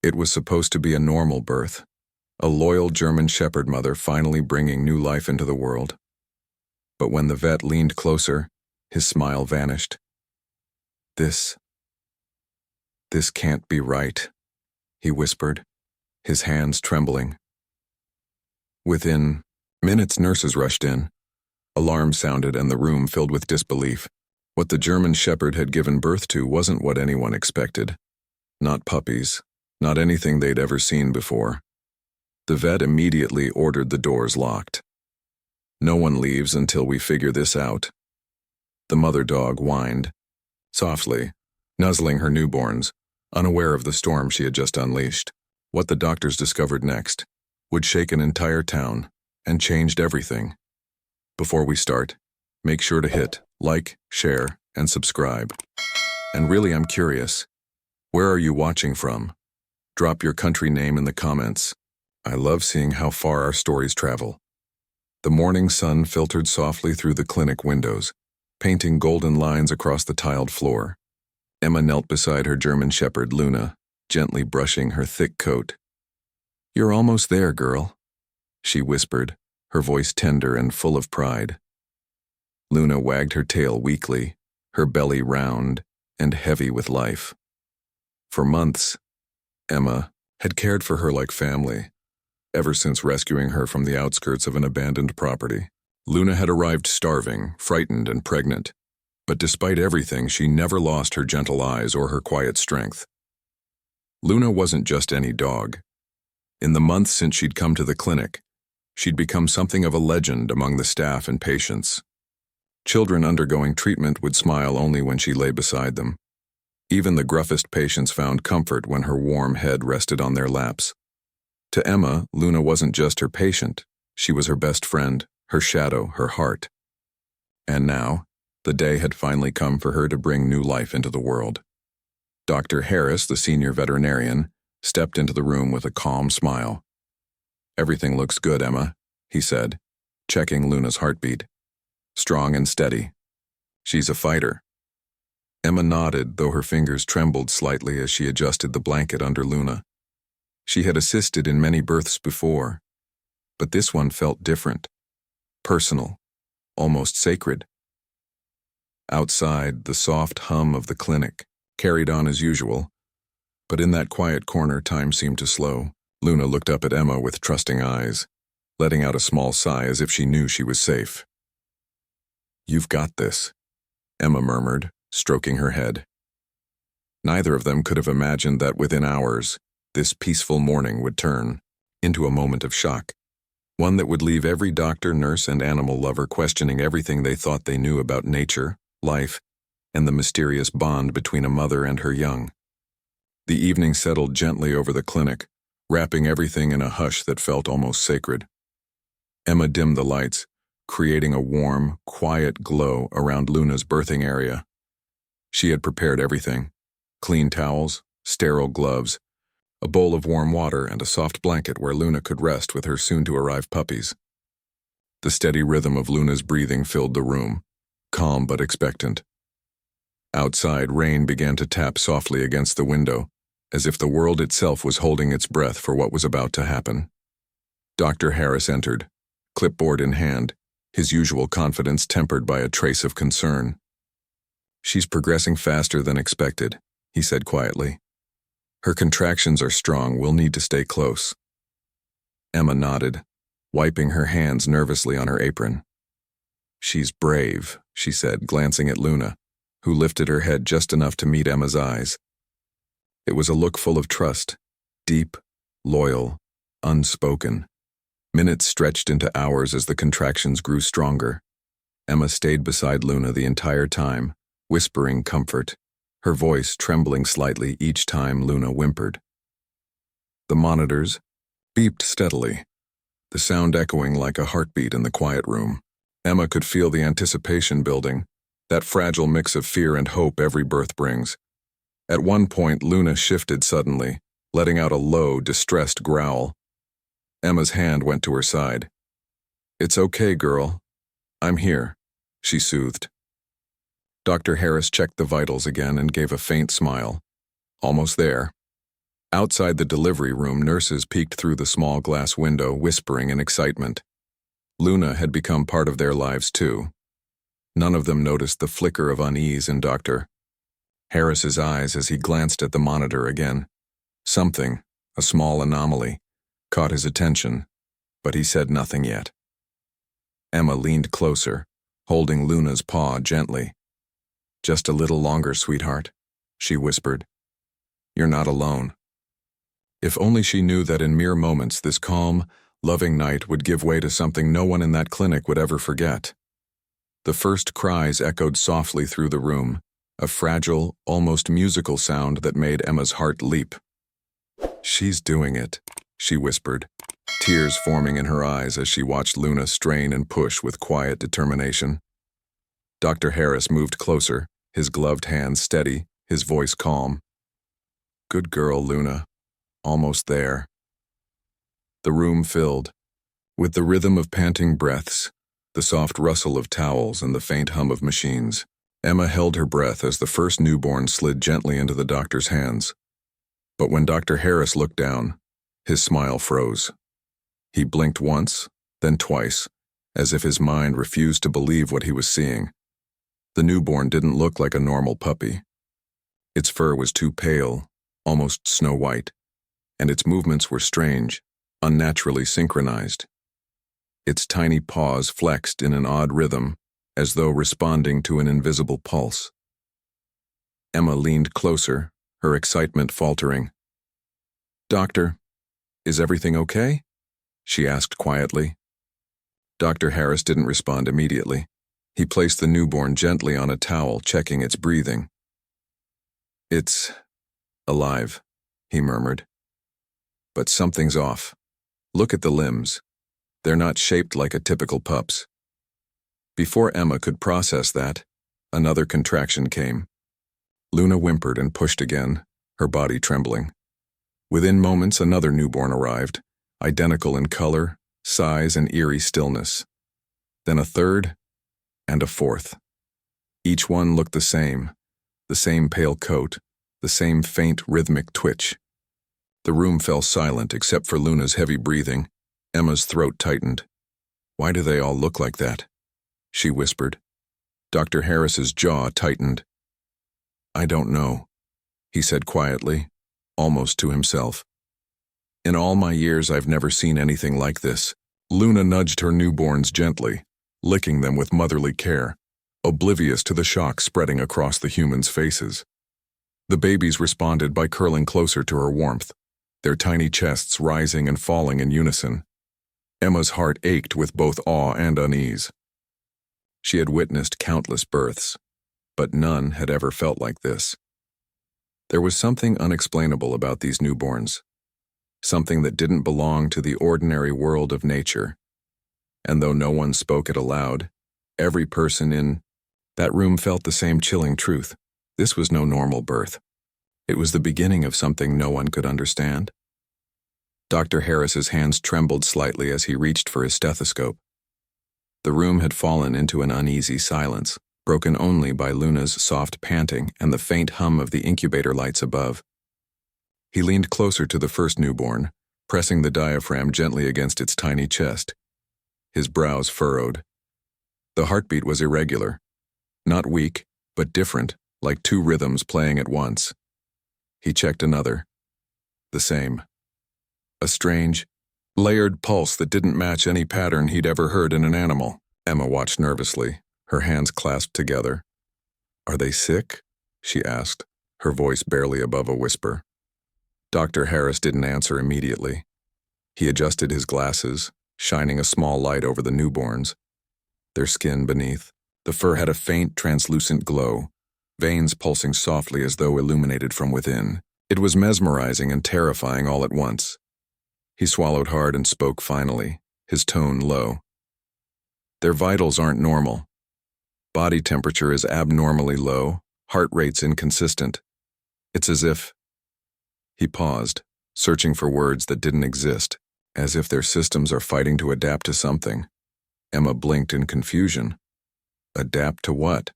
It was supposed to be a normal birth, a loyal German Shepherd mother finally bringing new life into the world. But when the vet leaned closer, his smile vanished. This can't be right, he whispered, his hands trembling. Within minutes, nurses rushed in. Alarm sounded and the room filled with disbelief. What the German Shepherd had given birth to wasn't what anyone expected. Not puppies, not anything they'd ever seen before. The vet immediately ordered the doors locked. No one leaves until we figure this out. The mother dog whined, softly, nuzzling her newborns, unaware of the storm she had just unleashed. What the doctors discovered next would shake an entire town and changed everything. Before we start, make sure to hit like, share, and subscribe. And really, I'm curious, where are you watching from? Drop your country name in the comments. I love seeing how far our stories travel. The morning sun filtered softly through the clinic windows, painting golden lines across the tiled floor. Emma knelt beside her German Shepherd, Luna, gently brushing her thick coat. "You're almost there, girl," she whispered, her voice tender and full of pride. Luna wagged her tail weakly, her belly round and heavy with life. For months, Emma had cared for her like family, ever since rescuing her from the outskirts of an abandoned property. Luna had arrived starving, frightened, and pregnant, but despite everything, she never lost her gentle eyes or her quiet strength. Luna wasn't just any dog. In the months since she'd come to the clinic, she'd become something of a legend among the staff and patients. Children undergoing treatment would smile only when she lay beside them. Even the gruffest patients found comfort when her warm head rested on their laps. To Emma, Luna wasn't just her patient. She was her best friend, her shadow, her heart. And now, the day had finally come for her to bring new life into the world. Dr. Harris, the senior veterinarian, stepped into the room with a calm smile. "Everything looks good, Emma," he said, checking Luna's heartbeat. "Strong and steady. She's a fighter." Emma nodded, though her fingers trembled slightly as she adjusted the blanket under Luna. She had assisted in many births before, but this one felt different, personal, almost sacred. Outside, the soft hum of the clinic carried on as usual, but in that quiet corner, time seemed to slow. Luna looked up at Emma with trusting eyes, letting out a small sigh as if she knew she was safe. "You've got this," Emma murmured, stroking her head. Neither of them could have imagined that within hours, this peaceful morning would turn into a moment of shock, one that would leave every doctor, nurse, and animal lover questioning everything they thought they knew about nature, life, and the mysterious bond between a mother and her young. The evening settled gently over the clinic, wrapping everything in a hush that felt almost sacred. Emma dimmed the lights, creating a warm, quiet glow around Luna's birthing area. She had prepared everything: clean towels, sterile gloves, a bowl of warm water, and a soft blanket where Luna could rest with her soon-to-arrive puppies. The steady rhythm of Luna's breathing filled the room, calm but expectant. Outside, rain began to tap softly against the window, as if the world itself was holding its breath for what was about to happen. Dr. Harris entered, clipboard in hand, his usual confidence tempered by a trace of concern. "She's progressing faster than expected," he said quietly. "Her contractions are strong. We'll need to stay close." Emma nodded, wiping her hands nervously on her apron. "She's brave," she said, glancing at Luna, who lifted her head just enough to meet Emma's eyes. It was a look full of trust, deep, loyal, unspoken. Minutes stretched into hours as the contractions grew stronger. Emma stayed beside Luna the entire time, whispering comfort, her voice trembling slightly each time Luna whimpered. The monitors beeped steadily, the sound echoing like a heartbeat in the quiet room. Emma could feel the anticipation building, that fragile mix of fear and hope every birth brings. At one point, Luna shifted suddenly, letting out a low, distressed growl. Emma's hand went to her side. "It's okay, girl. I'm here," she soothed. Dr. Harris checked the vitals again and gave a faint smile. "Almost there." Outside the delivery room, nurses peeked through the small glass window, whispering in excitement. Luna had become part of their lives too. None of them noticed the flicker of unease in Dr. Harris's eyes as he glanced at the monitor again. Something, a small anomaly, caught his attention, but he said nothing yet. Emma leaned closer, holding Luna's paw gently. "Just a little longer, sweetheart," she whispered. "You're not alone." If only she knew that in mere moments this calm, loving night would give way to something no one in that clinic would ever forget. The first cries echoed softly through the room, a fragile, almost musical sound that made Emma's heart leap. "She's doing it," she whispered, tears forming in her eyes as she watched Luna strain and push with quiet determination. Dr. Harris moved closer, his gloved hands steady, his voice calm. "Good girl, Luna. Almost there." The room filled, with the rhythm of panting breaths, the soft rustle of towels, and the faint hum of machines. Emma held her breath as the first newborn slid gently into the doctor's hands. But when Dr. Harris looked down, his smile froze. He blinked once, then twice, as if his mind refused to believe what he was seeing. The newborn didn't look like a normal puppy. Its fur was too pale, almost snow-white, and its movements were strange, unnaturally synchronized. Its tiny paws flexed in an odd rhythm, as though responding to an invisible pulse. Emma leaned closer, her excitement faltering. "Doctor, is everything okay?" she asked quietly. Dr. Harris didn't respond immediately. He placed the newborn gently on a towel, checking its breathing. "It's alive," he murmured. "But something's off. Look at the limbs. They're not shaped like a typical pup's." Before Emma could process that, another contraction came. Luna whimpered and pushed again, her body trembling. Within moments, another newborn arrived, identical in color, size, and eerie stillness. Then a third, and a fourth. Each one looked the same pale coat, the same faint rhythmic twitch. The room fell silent except for Luna's heavy breathing. Emma's throat tightened. "Why do they all look like that?" she whispered. Dr. Harris's jaw tightened. "I don't know," he said quietly, almost to himself. "In all my years, I've never seen anything like this." Luna nudged her newborns gently, licking them with motherly care, oblivious to the shock spreading across the humans' faces. The babies responded by curling closer to her warmth, their tiny chests rising and falling in unison. Emma's heart ached with both awe and unease. She had witnessed countless births, but none had ever felt like this. There was something unexplainable about these newborns, something that didn't belong to the ordinary world of nature. And though no one spoke it aloud, every person in that room felt the same chilling truth. This was no normal birth. It was the beginning of something no one could understand. Dr. Harris's hands trembled slightly as he reached for his stethoscope. The room had fallen into an uneasy silence, broken only by Luna's soft panting and the faint hum of the incubator lights above. He leaned closer to the first newborn, pressing the diaphragm gently against its tiny chest. His brows furrowed. The heartbeat was irregular, not weak, but different, like two rhythms playing at once. He checked another. The same. A strange, layered pulse that didn't match any pattern he'd ever heard in an animal. Emma watched nervously, her hands clasped together. "Are they sick?" she asked, her voice barely above a whisper. Dr. Harris didn't answer immediately. He adjusted his glasses, shining a small light over the newborns. Their skin beneath, the fur had a faint, translucent glow, veins pulsing softly as though illuminated from within. It was mesmerizing and terrifying all at once. He swallowed hard and spoke finally, his tone low. "Their vitals aren't normal. Body temperature is abnormally low, heart rate's inconsistent. It's as if..." He paused, searching for words that didn't exist, as if their systems are fighting to adapt to something. Emma blinked in confusion. "Adapt to what?"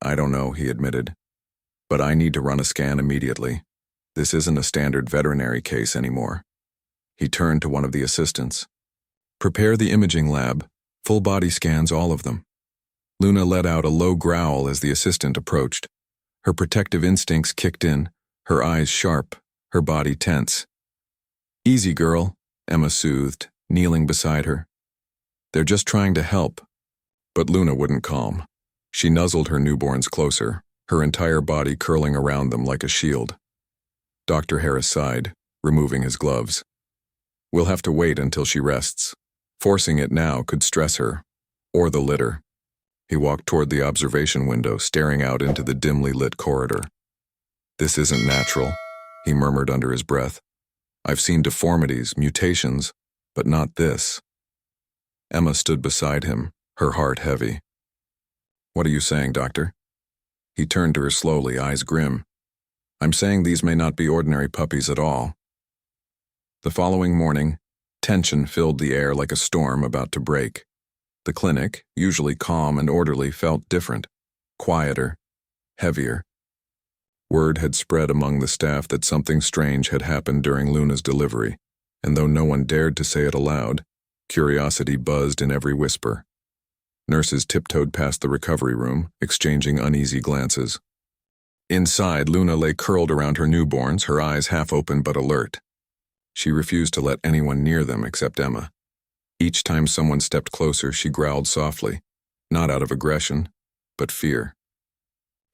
"I don't know," he admitted. "But I need to run a scan immediately." This isn't a standard veterinary case anymore. He turned to one of the assistants. Prepare the imaging lab. Full body scans, all of them. Luna let out a low growl as the assistant approached. Her protective instincts kicked in, her eyes sharp, her body tense. Easy, girl, Emma soothed, kneeling beside her. They're just trying to help. But Luna wouldn't calm. She nuzzled her newborns closer, her entire body curling around them like a shield. Dr. Harris sighed, removing his gloves. We'll have to wait until she rests. Forcing it now could stress her, or the litter. He walked toward the observation window, staring out into the dimly lit corridor. This isn't natural, he murmured under his breath. I've seen deformities, mutations, but not this. Emma stood beside him, her heart heavy. What are you saying, doctor? He turned to her slowly, eyes grim. I'm saying these may not be ordinary puppies at all. The following morning, tension filled the air like a storm about to break. The clinic, usually calm and orderly, felt different, quieter, heavier. Word had spread among the staff that something strange had happened during Luna's delivery, and though no one dared to say it aloud, curiosity buzzed in every whisper. Nurses tiptoed past the recovery room, exchanging uneasy glances. Inside, Luna lay curled around her newborns, her eyes half open but alert. She refused to let anyone near them except Emma. Each time someone stepped closer, she growled softly, not out of aggression, but fear.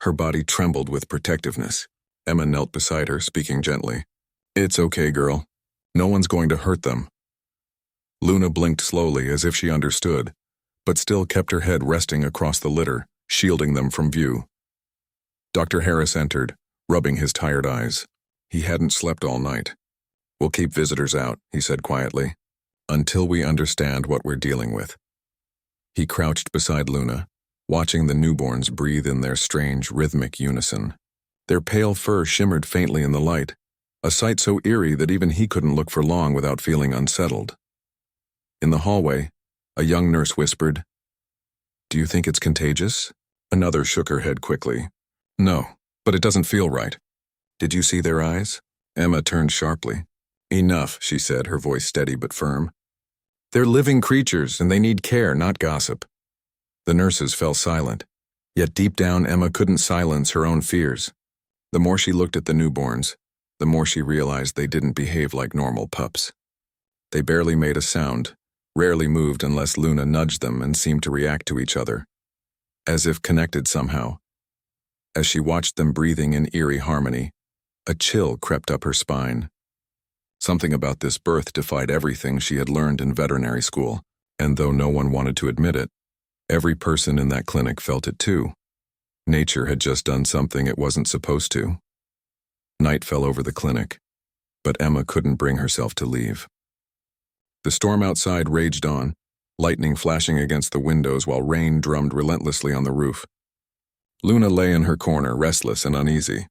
Her body trembled with protectiveness. Emma knelt beside her, speaking gently. It's okay, girl. No one's going to hurt them. Luna blinked slowly as if she understood, but still kept her head resting across the litter, shielding them from view. Dr. Harris entered, rubbing his tired eyes. He hadn't slept all night. We'll keep visitors out, he said quietly, until we understand what we're dealing with. He crouched beside Luna, watching the newborns breathe in their strange, rhythmic unison. Their pale fur shimmered faintly in the light, a sight so eerie that even he couldn't look for long without feeling unsettled. In the hallway, a young nurse whispered, Do you think it's contagious? Another shook her head quickly. No, but it doesn't feel right. Did you see their eyes? Emma turned sharply. Enough, she said, her voice steady but firm. They're living creatures, and they need care, not gossip. The nurses fell silent, yet deep down Emma couldn't silence her own fears. The more she looked at the newborns, the more she realized they didn't behave like normal pups. They barely made a sound, rarely moved unless Luna nudged them and seemed to react to each other, as if connected somehow. As she watched them breathing in eerie harmony, a chill crept up her spine. Something about this birth defied everything she had learned in veterinary school, and though no one wanted to admit it, every person in that clinic felt it too. Nature had just done something it wasn't supposed to. Night fell over the clinic, but Emma couldn't bring herself to leave. The storm outside raged on, lightning flashing against the windows while rain drummed relentlessly on the roof. Luna lay in her corner, restless and uneasy.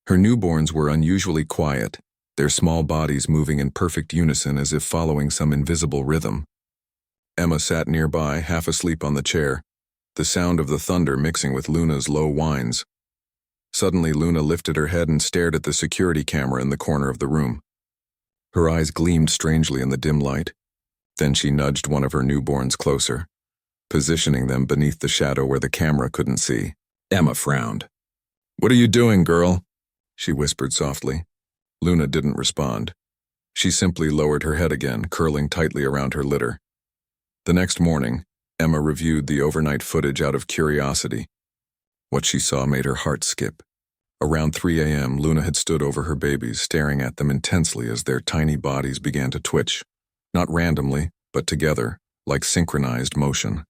Her newborns were unusually quiet, their small bodies moving in perfect unison as if following some invisible rhythm. Emma sat nearby, half asleep on the chair, the sound of the thunder mixing with Luna's low whines. Suddenly, Luna lifted her head and stared at the security camera in the corner of the room. Her eyes gleamed strangely in the dim light. Then she nudged one of her newborns closer, positioning them beneath the shadow where the camera couldn't see. Emma frowned. "What are you doing, girl?" she whispered softly. Luna didn't respond. She simply lowered her head again, curling tightly around her litter. The next morning, Emma reviewed the overnight footage out of curiosity. What she saw made her heart skip. Around 3 a.m., Luna had stood over her babies, staring at them intensely as their tiny bodies began to twitch, not randomly, but together, like synchronized motion.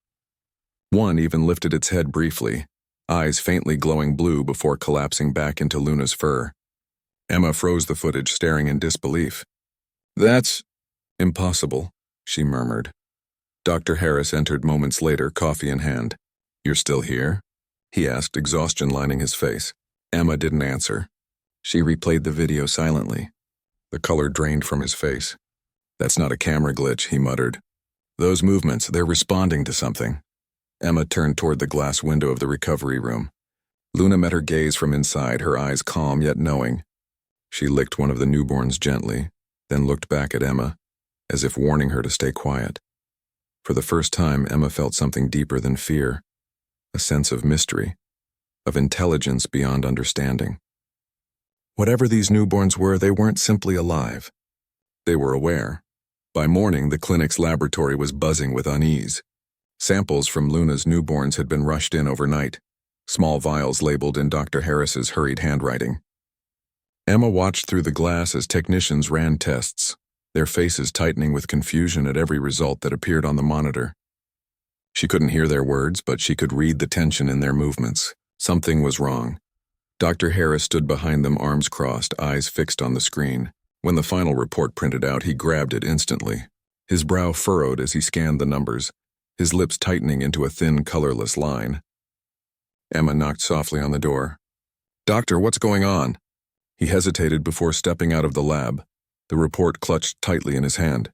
One even lifted its head briefly, eyes faintly glowing blue before collapsing back into Luna's fur. Emma froze the footage, staring in disbelief. "That's impossible," she murmured. Dr. Harris entered moments later, coffee in hand. "You're still here?" he asked, exhaustion lining his face. Emma didn't answer. She replayed the video silently. The color drained from his face. "That's not a camera glitch," he muttered. "Those movements, they're responding to something." Emma turned toward the glass window of the recovery room. Luna met her gaze from inside, her eyes calm yet knowing. She licked one of the newborns gently, then looked back at Emma, as if warning her to stay quiet. For the first time, Emma felt something deeper than fear, a sense of mystery, of intelligence beyond understanding. Whatever these newborns were, they weren't simply alive. They were aware. By morning, the clinic's laboratory was buzzing with unease. Samples from Luna's newborns had been rushed in overnight, small vials labeled in Dr. Harris's hurried handwriting. Emma watched through the glass as technicians ran tests, their faces tightening with confusion at every result that appeared on the monitor. She couldn't hear their words, but she could read the tension in their movements. Something was wrong. Dr. Harris stood behind them, arms crossed, eyes fixed on the screen. When the final report printed out, he grabbed it instantly. His brow furrowed as he scanned the numbers, his lips tightening into a thin, colorless line. Emma knocked softly on the door. "Doctor, what's going on?" He hesitated before stepping out of the lab, the report clutched tightly in his hand.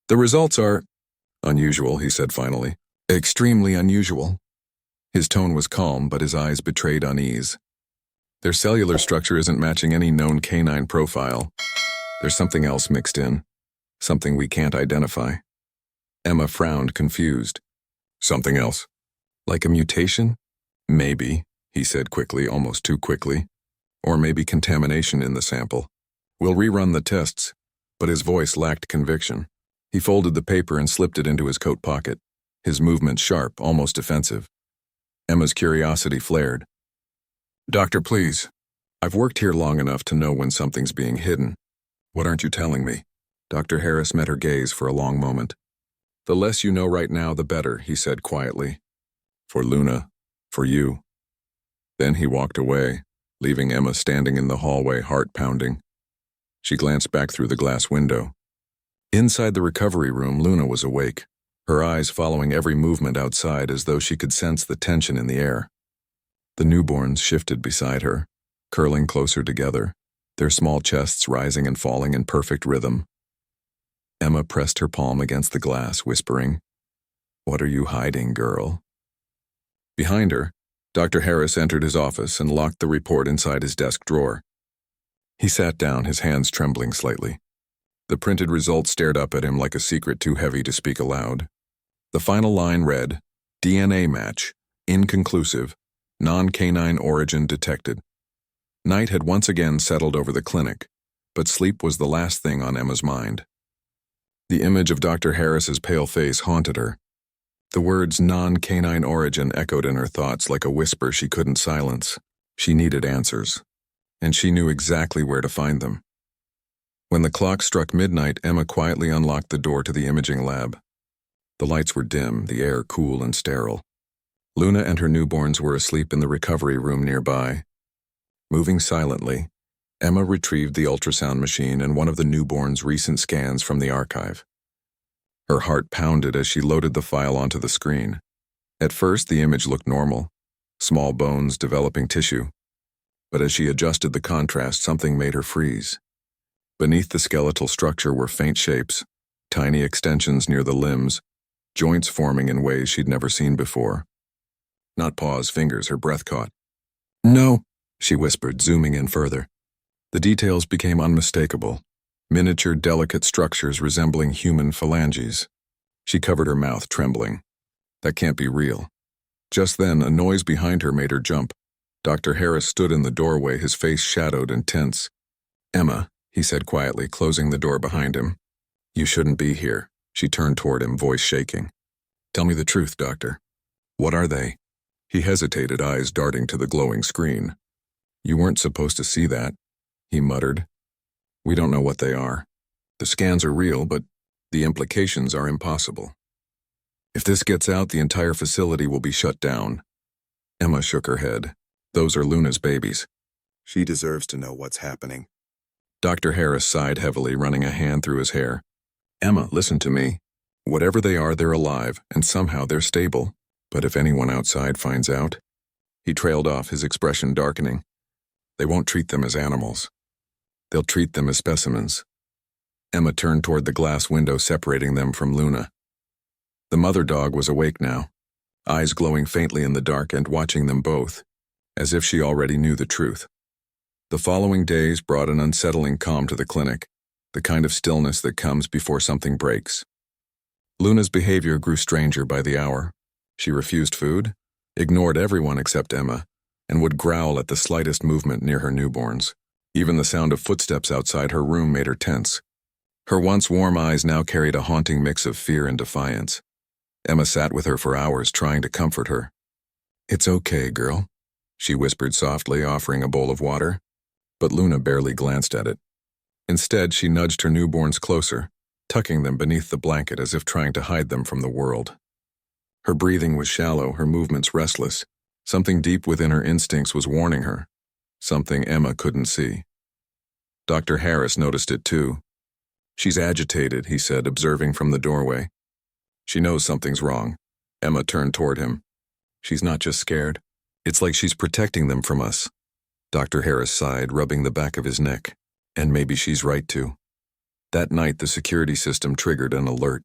"The results are unusual," he said finally. "Extremely unusual." His tone was calm, but his eyes betrayed unease. "Their cellular structure isn't matching any known canine profile. There's something else mixed in, something we can't identify." Emma frowned, confused. "Something else? Like a mutation?" "Maybe," he said quickly, almost too quickly. "Or maybe contamination in the sample. We'll rerun the tests." But his voice lacked conviction. He folded the paper and slipped it into his coat pocket, his movement sharp, almost defensive. Emma's curiosity flared. "Doctor, please. I've worked here long enough to know when something's being hidden. What aren't you telling me?" Dr. Harris met her gaze for a long moment. "The less you know right now, the better," he said quietly. "For Luna, for you." Then he walked away, leaving Emma standing in the hallway, heart pounding. She glanced back through the glass window. Inside the recovery room, Luna was awake, her eyes following every movement outside as though she could sense the tension in the air. The newborns shifted beside her, curling closer together, their small chests rising and falling in perfect rhythm. Emma pressed her palm against the glass, whispering, "What are you hiding, girl?" Behind her, Dr. Harris entered his office and locked the report inside his desk drawer. He sat down, his hands trembling slightly. The printed results stared up at him like a secret too heavy to speak aloud. The final line read, "DNA match, inconclusive, non-canine origin detected." Night had once again settled over the clinic, but sleep was the last thing on Emma's mind. The image of Dr. Harris's pale face haunted her. The words non-canine origin echoed in her thoughts like a whisper she couldn't silence. She needed answers, and she knew exactly where to find them. When the clock struck midnight, Emma quietly unlocked the door to the imaging lab. The lights were dim, the air cool and sterile. Luna and her newborns were asleep in the recovery room nearby. Moving silently, Emma retrieved the ultrasound machine and one of the newborns' recent scans from the archive. Her heart pounded as she loaded the file onto the screen. At first, the image looked normal, small bones developing tissue. But as she adjusted the contrast, something made her freeze. Beneath the skeletal structure were faint shapes, tiny extensions near the limbs, joints forming in ways she'd never seen before. Not paws, fingers, her breath caught. "No," she whispered, zooming in further. The details became unmistakable, miniature, delicate structures resembling human phalanges. She covered her mouth, trembling. That can't be real. Just then, a noise behind her made her jump. Dr. Harris stood in the doorway, his face shadowed and tense. "Emma," he said quietly, closing the door behind him. "You shouldn't be here." She turned toward him, voice shaking. "Tell me the truth, doctor. What are they?" He hesitated, eyes darting to the glowing screen. "You weren't supposed to see that," he muttered. "We don't know what they are. The scans are real, but the implications are impossible. If this gets out, the entire facility will be shut down." Emma shook her head. "Those are Luna's babies. She deserves to know what's happening." Dr. Harris sighed heavily, running a hand through his hair. "Emma, listen to me. Whatever they are, they're alive, and somehow they're stable. But if anyone outside finds out..." He trailed off, his expression darkening. "They won't treat them as animals. They'll treat them as specimens." Emma turned toward the glass window separating them from Luna. The mother dog was awake now, eyes glowing faintly in the dark and watching them both, as if she already knew the truth. The following days brought an unsettling calm to the clinic, the kind of stillness that comes before something breaks. Luna's behavior grew stranger by the hour. She refused food, ignored everyone except Emma, and would growl at the slightest movement near her newborns. Even the sound of footsteps outside her room made her tense. Her once warm eyes now carried a haunting mix of fear and defiance. Emma sat with her for hours, trying to comfort her. "It's okay, girl," she whispered softly, offering a bowl of water. But Luna barely glanced at it. Instead, she nudged her newborns closer, tucking them beneath the blanket as if trying to hide them from the world. Her breathing was shallow, her movements restless. Something deep within her instincts was warning her, something Emma couldn't see. Dr. Harris noticed it too. "She's agitated," he said, observing from the doorway. "She knows something's wrong." Emma turned toward him. "She's not just scared. It's like she's protecting them from us." Dr. Harris sighed, rubbing the back of his neck. "And maybe she's right too." That night, the security system triggered an alert.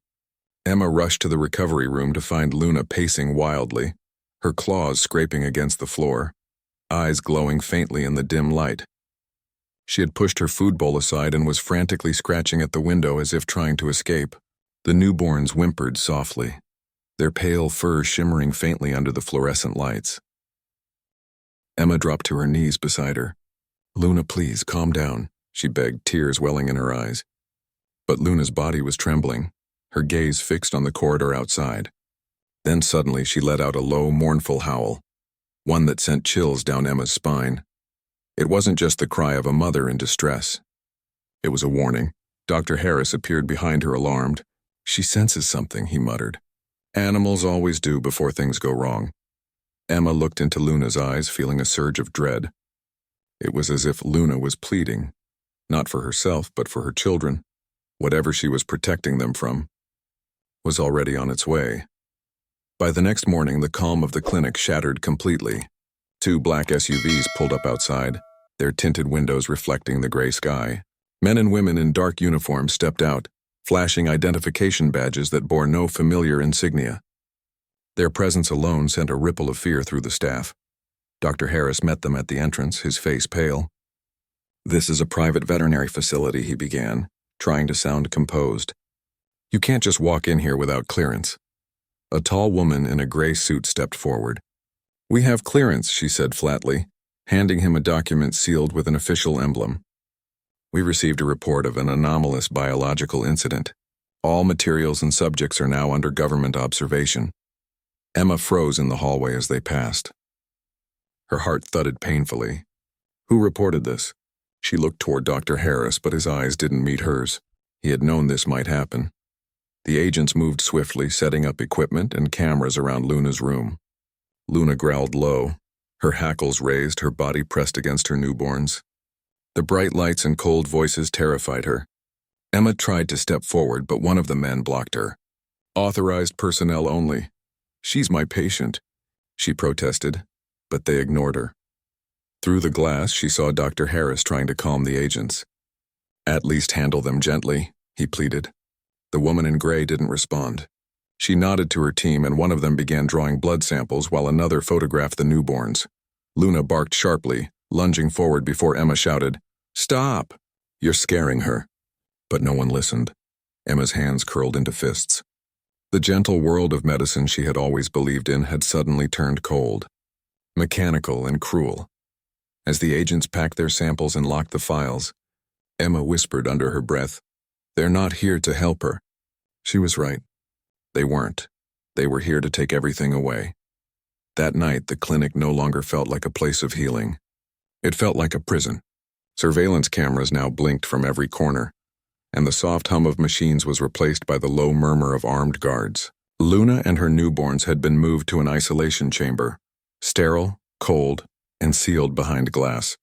Emma rushed to the recovery room to find Luna pacing wildly, her claws scraping against the floor, eyes glowing faintly in the dim light. She had pushed her food bowl aside and was frantically scratching at the window as if trying to escape. The newborns whimpered softly, their pale fur shimmering faintly under the fluorescent lights. Emma dropped to her knees beside her. "Luna, please, calm down," she begged, tears welling in her eyes. But Luna's body was trembling, her gaze fixed on the corridor outside. Then suddenly she let out a low, mournful howl, one that sent chills down Emma's spine. It wasn't just the cry of a mother in distress. It was a warning. Dr. Harris appeared behind her, alarmed. "She senses something," he muttered. "Animals always do before things go wrong." Emma looked into Luna's eyes, feeling a surge of dread. It was as if Luna was pleading, not for herself, but for her children. Whatever she was protecting them from was already on its way. By the next morning, the calm of the clinic shattered completely. 2 black SUVs pulled up outside, their tinted windows reflecting the gray sky. Men and women in dark uniforms stepped out, flashing identification badges that bore no familiar insignia. Their presence alone sent a ripple of fear through the staff. Dr. Harris met them at the entrance, his face pale. "This is a private veterinary facility," he began, trying to sound composed. "You can't just walk in here without clearance." A tall woman in a gray suit stepped forward. "We have clearance," she said flatly, handing him a document sealed with an official emblem. "We received a report of an anomalous biological incident. All materials and subjects are now under government observation." Emma froze in the hallway as they passed. Her heart thudded painfully. "Who reported this?" She looked toward Dr. Harris, but his eyes didn't meet hers. He had known this might happen. The agents moved swiftly, setting up equipment and cameras around Luna's room. Luna growled low, her hackles raised, her body pressed against her newborns. The bright lights and cold voices terrified her. Emma tried to step forward, but one of the men blocked her. "Authorized personnel only." "She's my patient," she protested, but they ignored her. Through the glass, she saw Dr. Harris trying to calm the agents. "At least handle them gently," he pleaded. The woman in gray didn't respond. She nodded to her team, and one of them began drawing blood samples while another photographed the newborns. Luna barked sharply, lunging forward before Emma shouted, "Stop! You're scaring her." But no one listened. Emma's hands curled into fists. The gentle world of medicine she had always believed in had suddenly turned cold, mechanical and cruel. As the agents packed their samples and locked the files, Emma whispered under her breath, "They're not here to help her." She was right. They weren't. They were here to take everything away. That night, the clinic no longer felt like a place of healing. It felt like a prison. Surveillance cameras now blinked from every corner, and the soft hum of machines was replaced by the low murmur of armed guards. Luna and her newborns had been moved to an isolation chamber, sterile, cold, and sealed behind glass.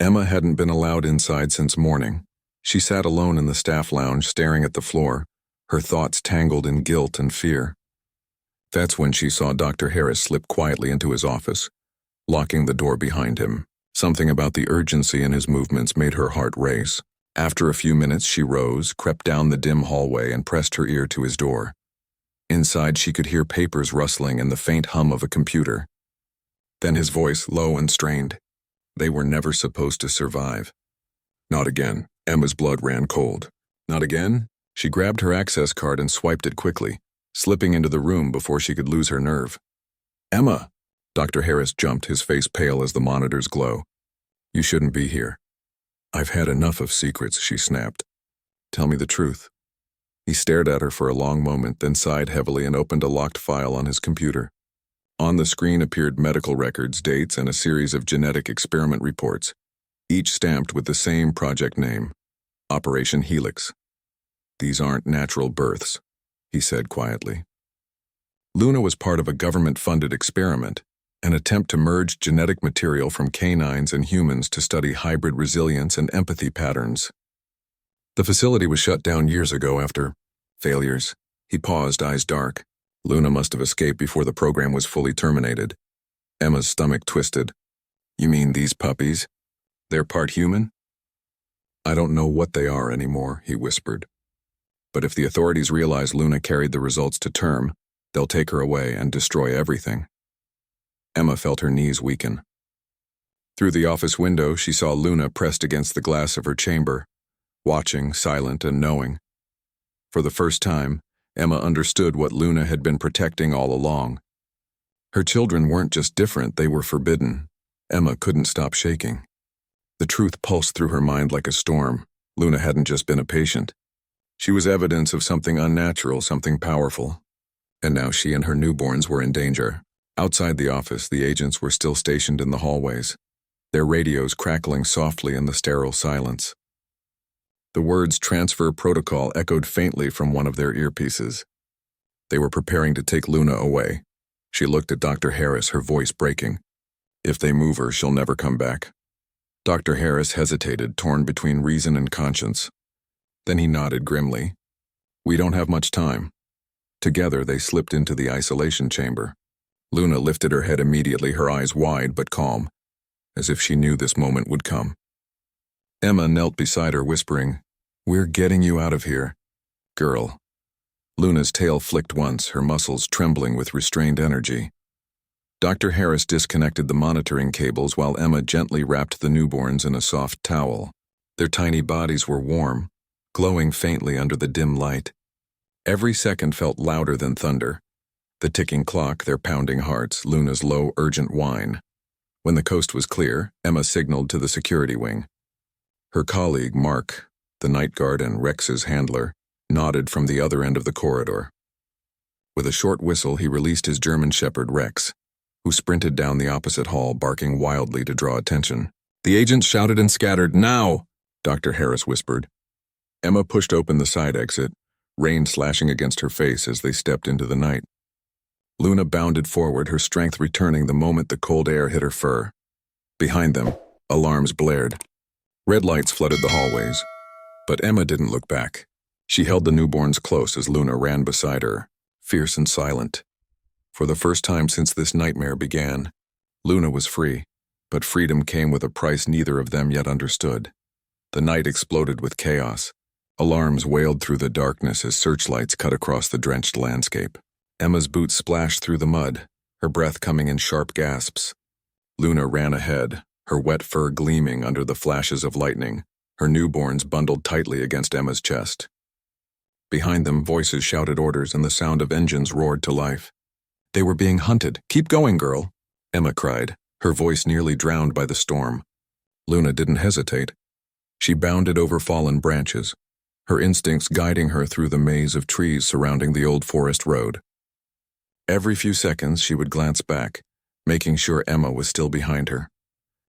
Emma hadn't been allowed inside since morning. She sat alone in the staff lounge, staring at the floor, her thoughts tangled in guilt and fear. That's when she saw Dr. Harris slip quietly into his office, locking the door behind him. Something about the urgency in his movements made her heart race. After a few minutes, she rose, crept down the dim hallway, and pressed her ear to his door. Inside, she could hear papers rustling and the faint hum of a computer. Then his voice, low and strained. They were never supposed to survive. Not again. Emma's blood ran cold. Not again? She grabbed her access card and swiped it quickly, slipping into the room before she could lose her nerve. Emma! Dr. Harris jumped, his face pale as the monitors glow. You shouldn't be here. I've had enough of secrets, she snapped. Tell me the truth. He stared at her for a long moment, then sighed heavily and opened a locked file on his computer. On the screen appeared medical records, dates, and a series of genetic experiment reports, each stamped with the same project name, Operation Helix. These aren't natural births, he said quietly. Luna was part of a government-funded experiment, an attempt to merge genetic material from canines and humans to study hybrid resilience and empathy patterns. The facility was shut down years ago after failures. He paused, eyes dark. Luna must have escaped before the program was fully terminated. Emma's stomach twisted. You mean these puppies? They're part human? I don't know what they are anymore, he whispered. But if the authorities realize Luna carried the results to term, they'll take her away and destroy everything. Emma felt her knees weaken. Through the office window, she saw Luna pressed against the glass of her chamber, watching, silent and knowing. For the first time, Emma understood what Luna had been protecting all along. Her children weren't just different, they were forbidden. Emma couldn't stop shaking. The truth pulsed through her mind like a storm. Luna hadn't just been a patient. She was evidence of something unnatural, something powerful. And now she and her newborns were in danger. Outside the office, the agents were still stationed in the hallways, their radios crackling softly in the sterile silence. The words transfer protocol echoed faintly from one of their earpieces. They were preparing to take Luna away. She looked at Dr. Harris, her voice breaking. If they move her, she'll never come back. Dr. Harris hesitated, torn between reason and conscience. Then he nodded grimly. We don't have much time. Together, they slipped into the isolation chamber. Luna lifted her head immediately, her eyes wide but calm, as if she knew this moment would come. Emma knelt beside her, whispering, We're getting you out of here, girl. Luna's tail flicked once, her muscles trembling with restrained energy. Dr. Harris disconnected the monitoring cables while Emma gently wrapped the newborns in a soft towel. Their tiny bodies were warm, glowing faintly under the dim light. Every second felt louder than thunder. The ticking clock, their pounding hearts, Luna's low, urgent whine. When the coast was clear, Emma signaled to the security wing. Her colleague, Mark, the night guard and Rex's handler, nodded from the other end of the corridor. With a short whistle, he released his German shepherd, Rex, who sprinted down the opposite hall, barking wildly to draw attention. The agents shouted and scattered. Now! Dr. Harris whispered. Emma pushed open the side exit, rain slashing against her face as they stepped into the night. Luna bounded forward, her strength returning the moment the cold air hit her fur. Behind them, alarms blared. Red lights flooded the hallways. But Emma didn't look back. She held the newborns close as Luna ran beside her, fierce and silent. For the first time since this nightmare began, Luna was free, but freedom came with a price neither of them yet understood. The night exploded with chaos. Alarms wailed through the darkness as searchlights cut across the drenched landscape. Emma's boots splashed through the mud, her breath coming in sharp gasps. Luna ran ahead, her wet fur gleaming under the flashes of lightning, her newborns bundled tightly against Emma's chest. Behind them, voices shouted orders and the sound of engines roared to life. They were being hunted. Keep going, girl, Emma cried, her voice nearly drowned by the storm. Luna didn't hesitate. She bounded over fallen branches, her instincts guiding her through the maze of trees surrounding the old forest road. Every few seconds, she would glance back, making sure Emma was still behind her.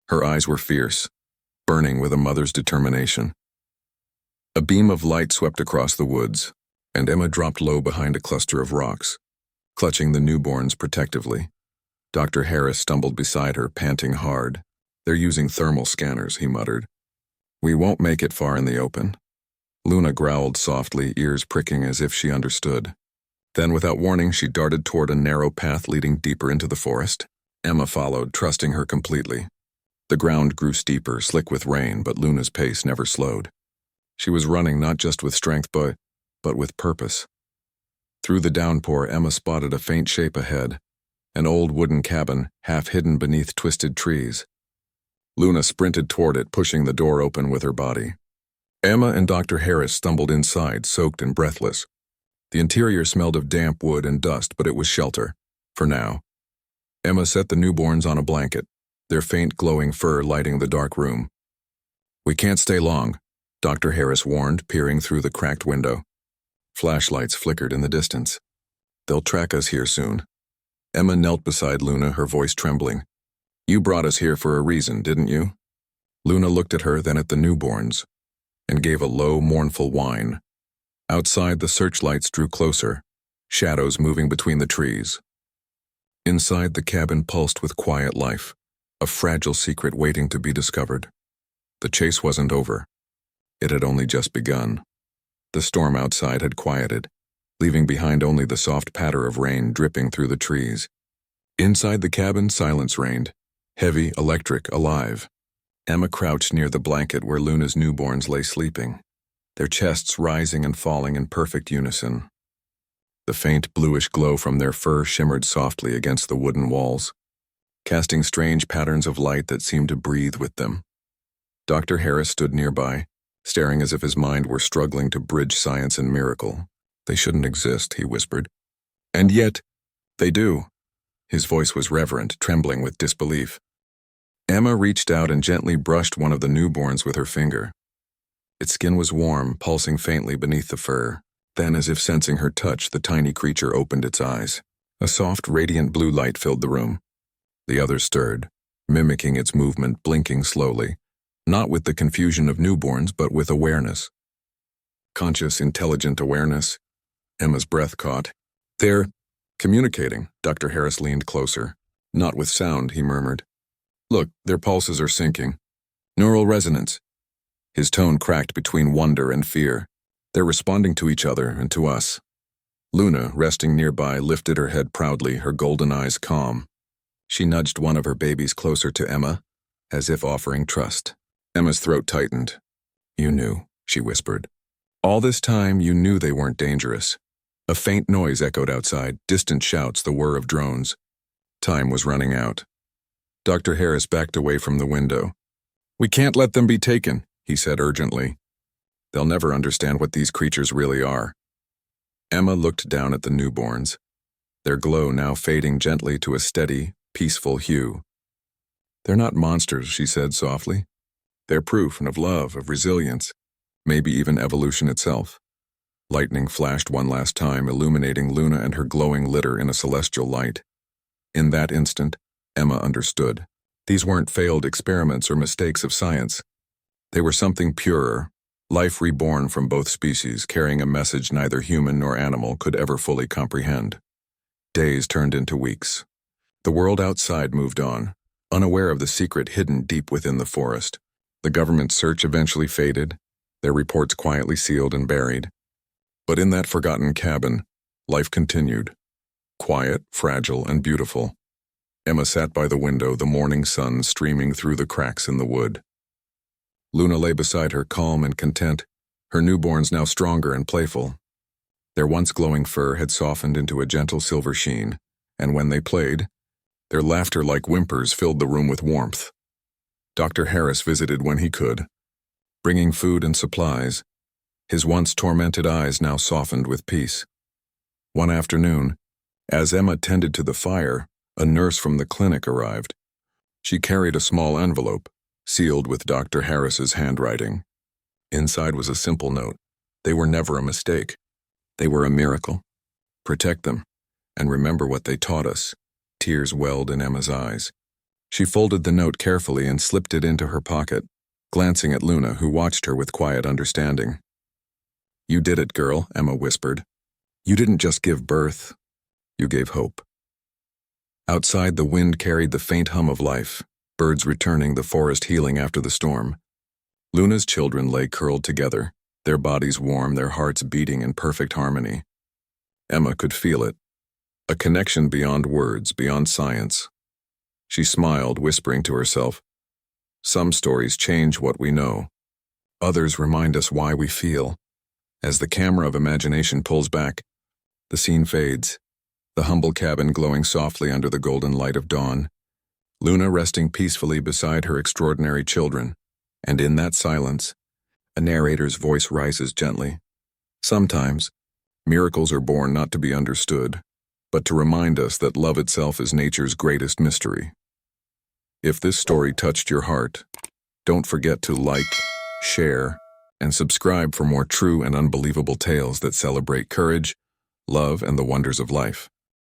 Her eyes were fierce, burning with a mother's determination. A beam of light swept across the woods, and Emma dropped low behind a cluster of rocks, clutching the newborns protectively. Dr. Harris stumbled beside her, panting hard. They're using thermal scanners, he muttered. We won't make it far in the open. Luna growled softly, ears pricking as if she understood. Then, without warning, she darted toward a narrow path leading deeper into the forest. Emma followed, trusting her completely. The ground grew steeper, slick with rain, but Luna's pace never slowed. She was running not just with strength, but with purpose. Through the downpour, Emma spotted a faint shape ahead, an old wooden cabin half hidden beneath twisted trees. Luna sprinted toward it, pushing the door open with her body. Emma and Dr. Harris stumbled inside, soaked and breathless. The interior smelled of damp wood and dust, but it was shelter. For now. Emma set the newborns on a blanket, their faint glowing fur lighting the dark room. "We can't stay long," Dr. Harris warned, peering through the cracked window. Flashlights flickered in the distance. "They'll track us here soon." Emma knelt beside Luna, her voice trembling. "You brought us here for a reason, didn't you?" Luna looked at her, then at the newborns, and gave a low, mournful whine. Outside, the searchlights drew closer, shadows moving between the trees. Inside, the cabin pulsed with quiet life, a fragile secret waiting to be discovered. The chase wasn't over. It had only just begun. The storm outside had quieted, leaving behind only the soft patter of rain dripping through the trees. Inside the cabin, silence reigned, heavy, electric, alive. Emma crouched near the blanket where Luna's newborns lay sleeping, their chests rising and falling in perfect unison. The faint bluish glow from their fur shimmered softly against the wooden walls, casting strange patterns of light that seemed to breathe with them. Dr. Harris stood nearby, staring as if his mind were struggling to bridge science and miracle. "They shouldn't exist," he whispered. "And yet, they do." His voice was reverent, trembling with disbelief. Emma reached out and gently brushed one of the newborns with her finger. Its skin was warm, pulsing faintly beneath the fur. Then, as if sensing her touch, the tiny creature opened its eyes. A soft, radiant blue light filled the room. The others stirred, mimicking its movement, blinking slowly, not with the confusion of newborns, but with awareness. Conscious, intelligent awareness. Emma's breath caught. "They're communicating." Dr. Harris leaned closer. "Not with sound," he murmured. "Look, their pulses are syncing. Neural resonance." His tone cracked between wonder and fear. "They're responding to each other and to us." Luna, resting nearby, lifted her head proudly, her golden eyes calm. She nudged one of her babies closer to Emma, as if offering trust. Emma's throat tightened. "You knew," she whispered. "All this time, you knew they weren't dangerous." A faint noise echoed outside, distant shouts, the whir of drones. Time was running out. Dr. Harris backed away from the window. "We can't let them be taken," he said urgently. "They'll never understand what these creatures really are." Emma looked down at the newborns, their glow now fading gently to a steady, peaceful hue. "They're not monsters," she said softly. "They're proof of love, of resilience, maybe even evolution itself." Lightning flashed one last time, illuminating Luna and her glowing litter in a celestial light. In that instant, Emma understood. These weren't failed experiments or mistakes of science. They were something purer, life reborn from both species, carrying a message neither human nor animal could ever fully comprehend. Days turned into weeks. The world outside moved on, unaware of the secret hidden deep within the forest. The government's search eventually faded, their reports quietly sealed and buried. But in that forgotten cabin, life continued. Quiet, fragile, and beautiful. Emma sat by the window, the morning sun streaming through the cracks in the wood. Luna lay beside her, calm and content, her newborns now stronger and playful. Their once glowing fur had softened into a gentle silver sheen, and when they played, their laughter like whimpers filled the room with warmth. Dr. Harris visited when he could, bringing food and supplies, his once tormented eyes now softened with peace. One afternoon, as Emma tended to the fire, a nurse from the clinic arrived. She carried a small envelope, sealed with Dr. Harris's handwriting. Inside was a simple note. They were never a mistake. They were a miracle. Protect them, and remember what they taught us. Tears welled in Emma's eyes. She folded the note carefully and slipped it into her pocket, glancing at Luna, who watched her with quiet understanding. "You did it, girl," Emma whispered. "You didn't just give birth. You gave hope." Outside, the wind carried the faint hum of life, birds returning, the forest healing after the storm. Luna's children lay curled together, their bodies warm, their hearts beating in perfect harmony. Emma could feel it, a connection beyond words, beyond science. She smiled, whispering to herself, "Some stories change what we know. Others remind us why we feel." As the camera of imagination pulls back, the scene fades, the humble cabin glowing softly under the golden light of dawn. Luna resting peacefully beside her extraordinary children, and in that silence, a narrator's voice rises gently. Sometimes, miracles are born not to be understood, but to remind us that love itself is nature's greatest mystery. If this story touched your heart, don't forget to like, share, and subscribe for more true and unbelievable tales that celebrate courage, love, and the wonders of life.